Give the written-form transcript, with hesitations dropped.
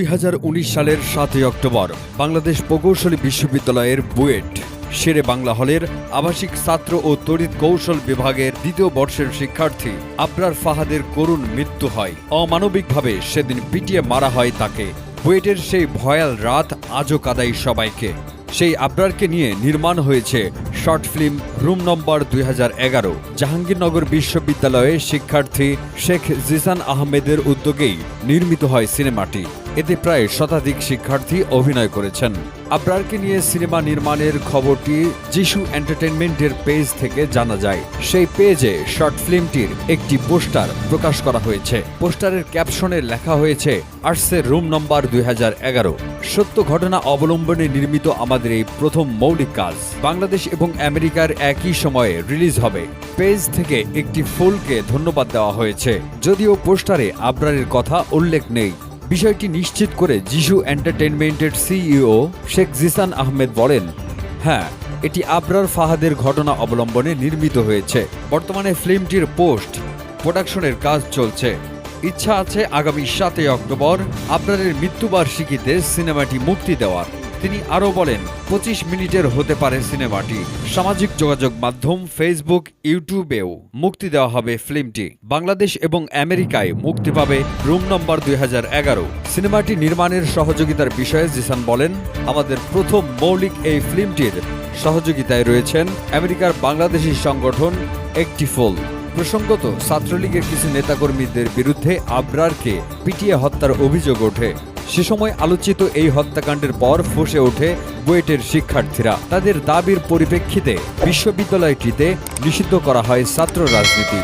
2019 সালের 7 অক্টোবর বাংলাদেশ প্রকৌশলী বিশ্ববিদ্যালয়ের বুয়েট শেরে বাংলা হলের আবাসিক ছাত্র ও তড়িৎ কৌশল বিভাগের দ্বিতীয় বর্ষের শিক্ষার্থী আবরার ফাহাদের করুণ মৃত্যু হয়। অমানবিকভাবে সেদিন পিটিয়ে মারা হয় তাকে। বুয়েটের সেই ভয়াল রাত আজও কাঁদায় সবাইকে। সেই আবরারকে নিয়ে নির্মাণ হয়েছে short film room number 2011। Jahangirnagar বিশ্ববিদ্যালয়ে শিক্ষার্থী শেখ জিসান আহমেদের উদ্যোগেই নির্মিত হয় সিনেমাটি। এতে প্রায় শতাধিক শিক্ষার্থী অভিনয় করেছেন। আবরারকে নিয়ে সিনেমা নির্মাণের খবরটি যিশু এন্টারটেইনমেন্টের পেজ থেকে জানা যায়। সেই পেজে শর্ট ফিল্মটির একটি পোস্টার প্রকাশ করা হয়েছে। পোস্টারের ক্যাপশনে লেখা হয়েছে আর্টসের রুম নম্বর 2011। সত্য ঘটনা অবলম্বনে নির্মিত আমাদের এই প্রথম মৌলিক কাজ বাংলাদেশ এবং আমেরিকার একই সময়ে রিলিজ হবে। পেজ থেকে একটি ফুলকে ধন্যবাদ দেওয়া হয়েছে, যদিও পোস্টারে আবরারের কথা উল্লেখ নেই। বিষয়টি নিশ্চিত করে যিশু এন্টারটেইনমেন্টের সিইও শেখ জিসান আহমেদ বলেন, হ্যাঁ, এটি আবরার ফাহাদের ঘটনা অবলম্বনে নির্মিত হয়েছে। বর্তমানে ফিল্মটির পোস্ট প্রোডাকশনের কাজ চলছে। ইচ্ছা আছে আগামী 7 অক্টোবর আবরারের মৃত্যুবার্ষিকীতে সিনেমাটি মুক্তি দেওয়ার। তিনি আরও বলেন, 25 মিনিটের হতে পারে সিনেমাটি। সামাজিক যোগাযোগ মাধ্যম ফেসবুক, ইউটিউবেও মুক্তি দেওয়া হবে ফিল্মটি। বাংলাদেশ এবং আমেরিকায় মুক্তি পাবে রুম নম্বর 2011। সিনেমাটি নির্মাণের সহযোগিতার বিষয়ে জিসান বলেন, আমাদের প্রথম মৌলিক এই ফিল্মটির সহযোগিতায় রয়েছেন আমেরিকার বাংলাদেশি সংগঠন একটিফুল। প্রসঙ্গত, ছাত্রলীগের কিছু নেতাকর্মীদের বিরুদ্ধে আবরারকে পিটিয়ে হত্যার অভিযোগ ওঠে। সে সময় আলোচিত এই হত্যাকাণ্ডের পর ফুঁসে ওঠে বুয়েটের শিক্ষার্থীরা। তাদের দাবির পরিপ্রেক্ষিতে বিশ্ববিদ্যালয়টিতে নিষিদ্ধ করা হয় ছাত্র রাজনীতি।